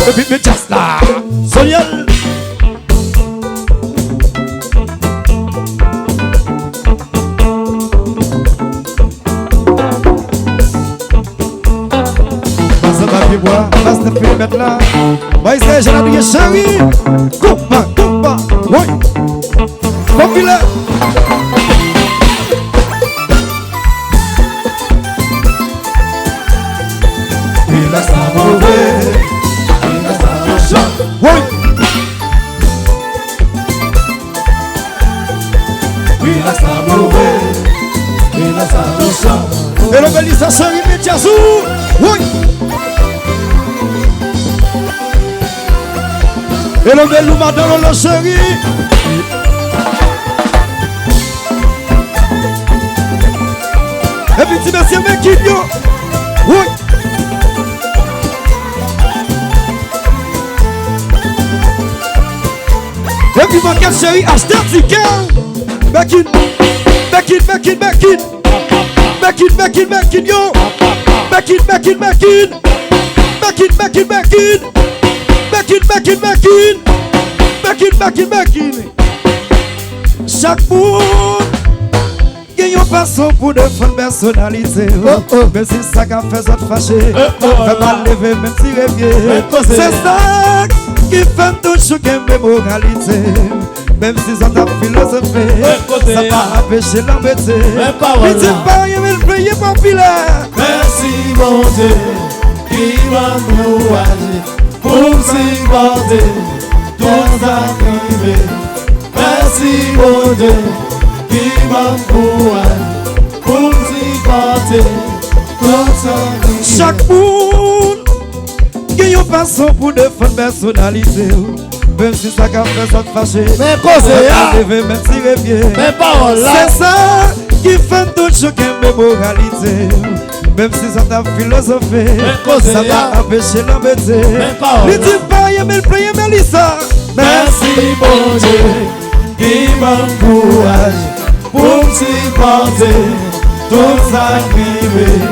The beat me just là. Soniel. Passe de film mettre là. Moi c'est j'ai la vie chérie. Coupa, oui. Populaire. Il a sa mauvais. Il a sa méchant. Oui. Il a sa mauvais. Il a sa méchant. Et le bel Issa chérie Métiazou. Oui. Et le bel Louma dans le chéri. Et puis tu monsieur Mekino. Oui. Et puis Mankèt chéri, achetez un ticket. Bekin yo. Bekin. Chaque monde gagne une façon pour défendre personnalité. Même si ça a fait ça fâché, fait mal lever, même si rêvier. C'est ça qui fait toujours une moralité. Même si ça t'a philosophé, ça va empêcher l'embêter. Il dit pas, il veut le payer populaire. Merci mon Dieu qui m'a encouragé pour supporter tous arrivés. Merci mon Dieu qui m'a encouragé pour supporter tous arrivés. Chaque monde gagne une façon pour défendre personnalité. Même si ça a fait ça te fâcher, mais cause même si rêvier. Mais parole là, c'est ça qui fait tout choquer mes moralités. Même si ça t'a philosophé, ça va empêcher l'embêter. Il dit pas, il me plaît, Mélissa. Merci mon Dieu qui m'encourage pour supporter tous arrivés.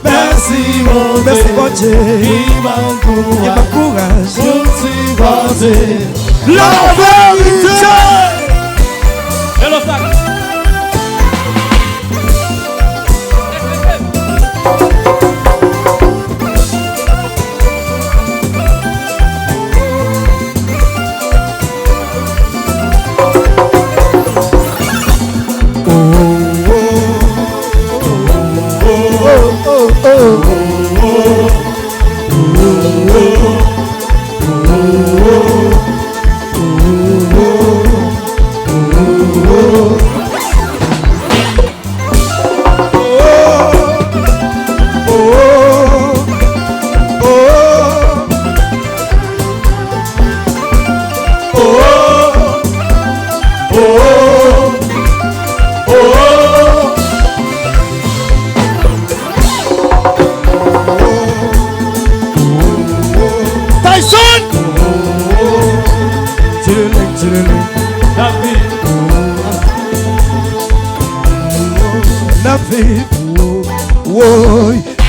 Merci mon Dieu qui m'encourage pour supporter la vérité. Hello, Stad.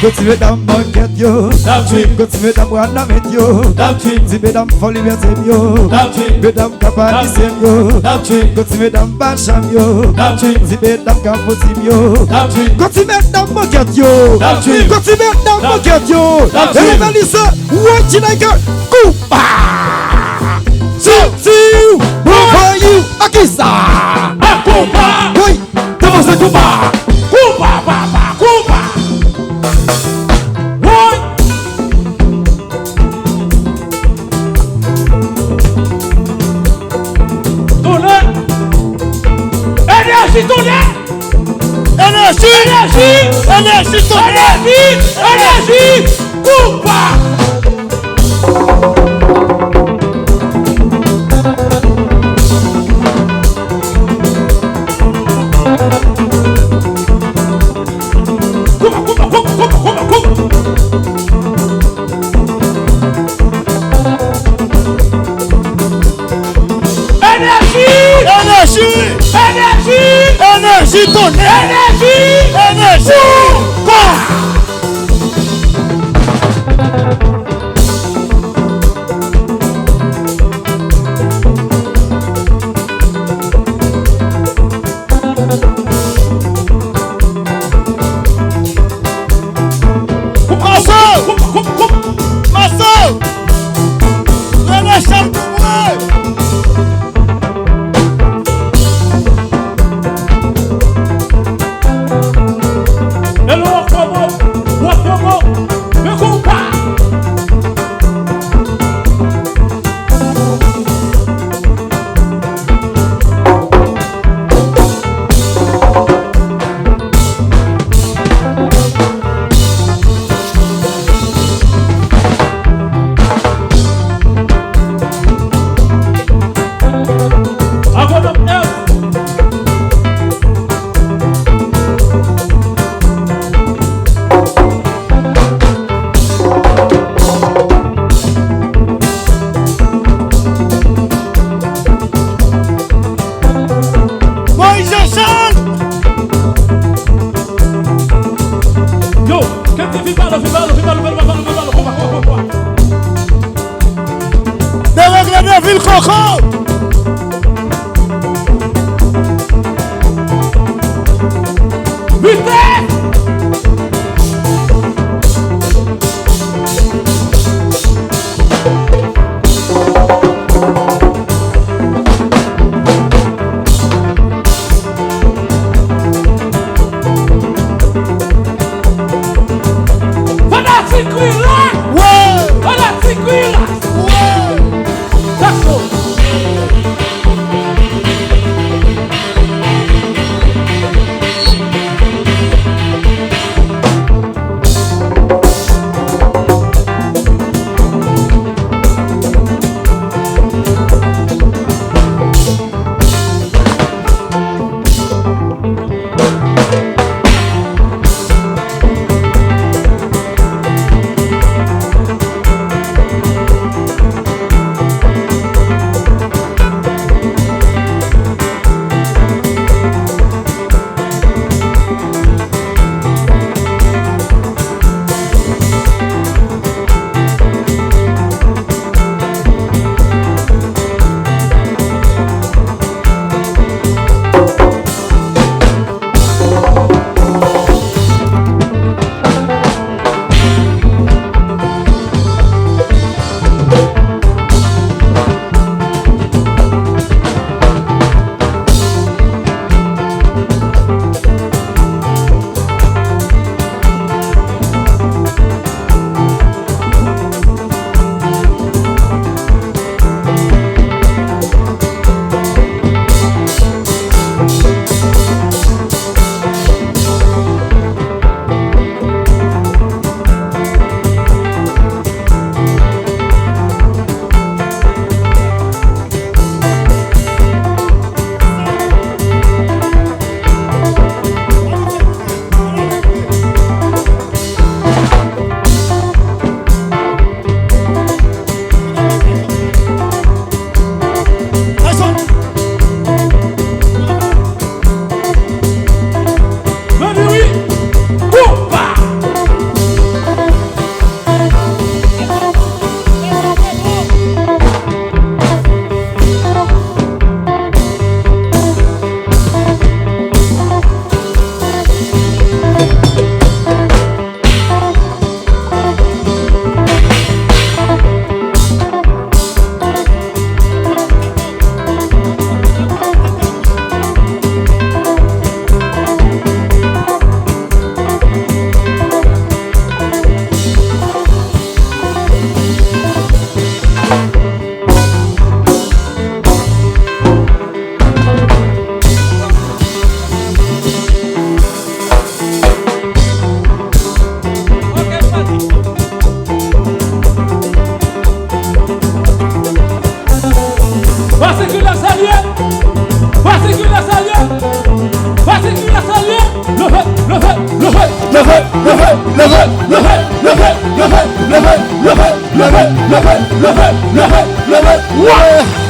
Continuez dans Mankèt yo, continuez dans Wanamet yo, continuez dans Folie Vertem yo, continuez dans Kapadisem yo, continuez dans Bacham yo, continuez dans Kapotim yo, continuez dans Mankèt yo, continuez dans Mankèt yo. Et les Mélissa, what you like a coupa, see you, for you, Akisa, a coupa, oui, comment c'est coupa, coupa, papa, coupa. Énergie, coupa. Énergie, ton énergie, quoi? Yo, qu'est-ce que tu fais là? Derrière ville Coco.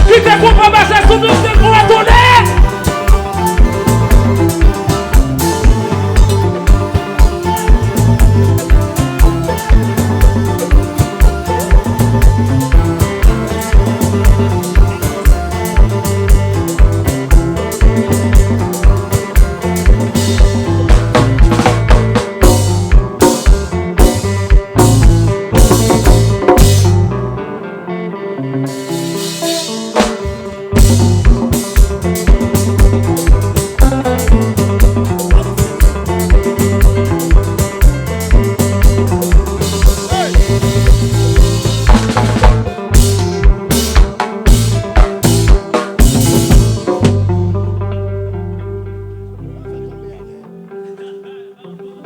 Qui t'écoute